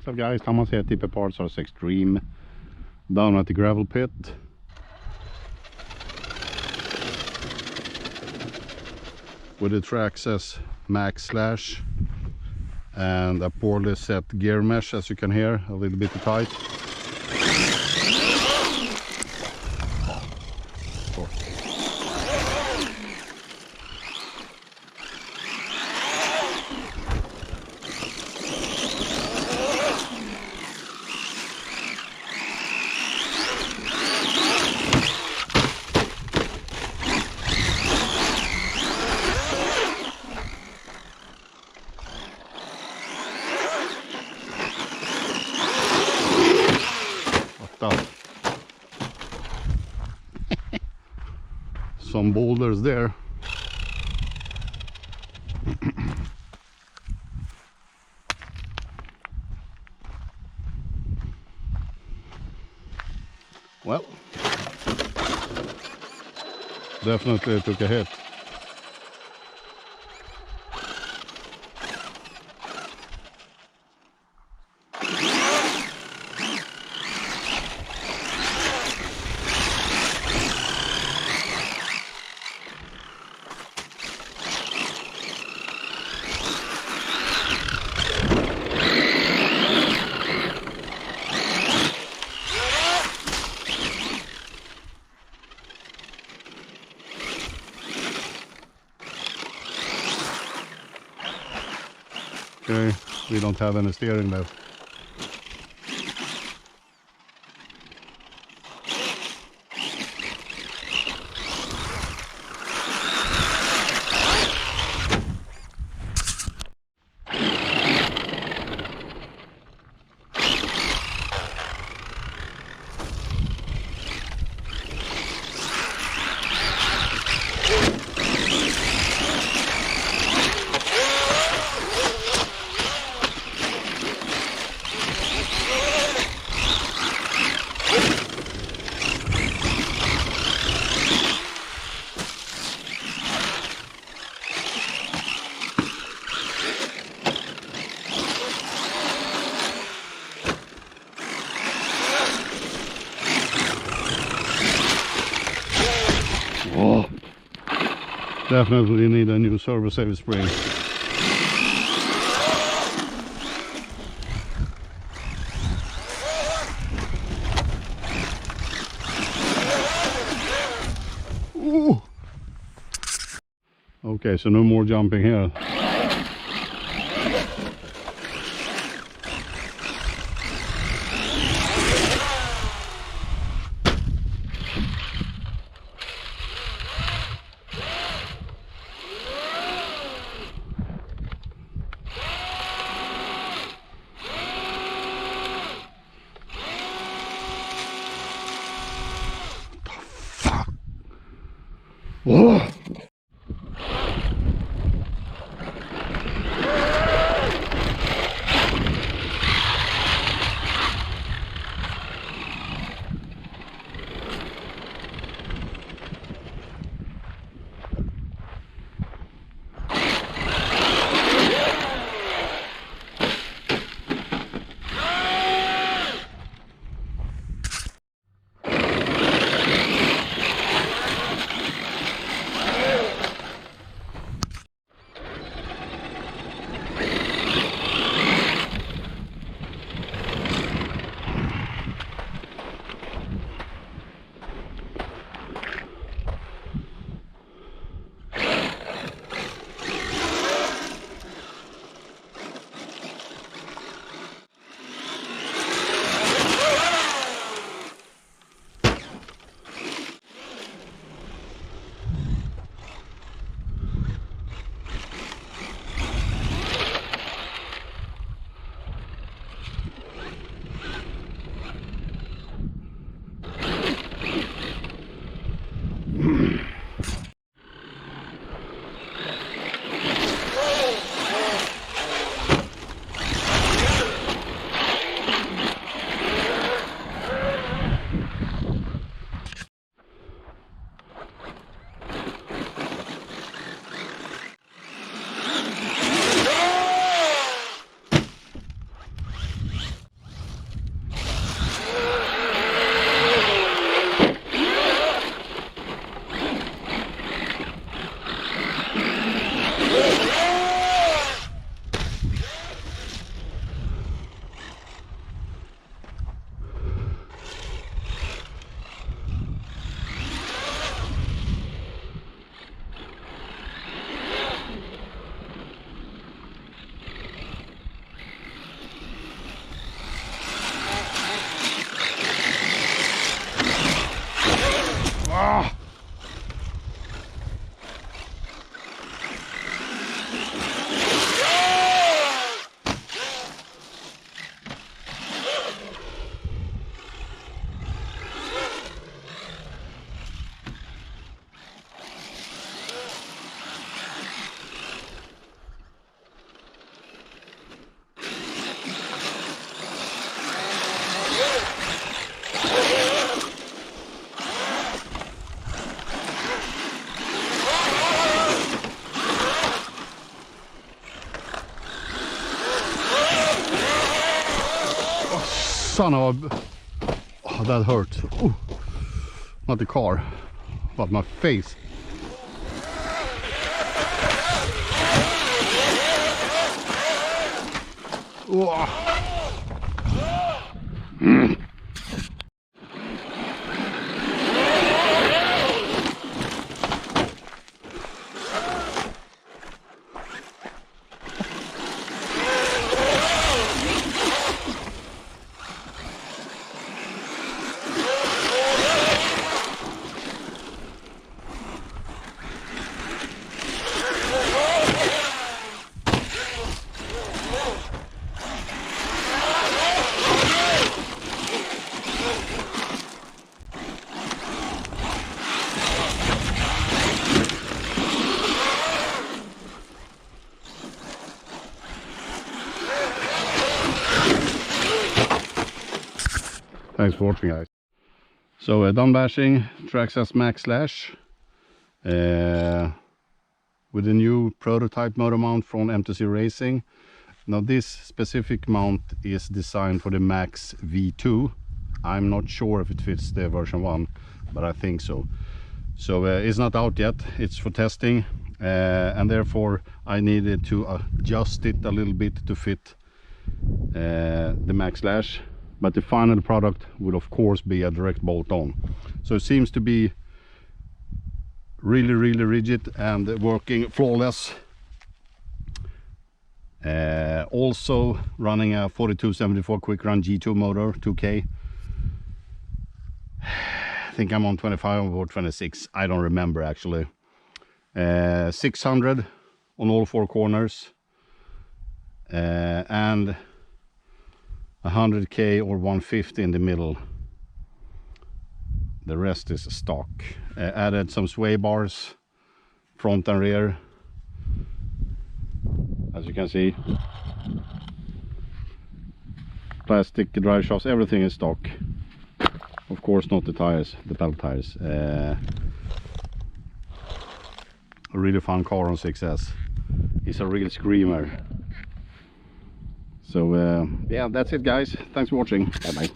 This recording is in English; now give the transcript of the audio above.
up guys, Thomas here, TP Parts Rc-Xtreme, down at the gravel pit. With the Traxxas MAXX and a poorly set gear mesh, as you can hear, a little bit tight. Some boulders there. Well, definitely took a hit. Okay, we don't have any steering left. Oh, definitely need a new servo save spring. Ooh. Okay, so no more jumping here. Oh. son of a... Oh, that hurt. Ooh. Not the car, but my face. Ooh. Thanks for watching, guys. So done bashing Traxxas MAXX with a new prototype motor mount from M2C Racing. Now this specific mount is designed for the MAXX V2. I'm not sure if it fits the version 1, but I think so. So it's not out yet, it's for testing, and therefore I needed to adjust it a little bit to fit the MAXX. But the final product will of course be a direct bolt on. So it seems to be really rigid and working flawless. Also running a 4274 quick run G2 motor 2K. I think I'm on 25 or 26, I don't remember actually. 600 on all four corners, and 100k or 150 in the middle. The rest is stock. Added some sway bars front and rear, as you can see. Plastic drive shafts, everything is stock. Of course not the tires, the belt tires. A really fun car on 6S. It's a real screamer. So yeah, that's it guys. Thanks for watching. Bye bye.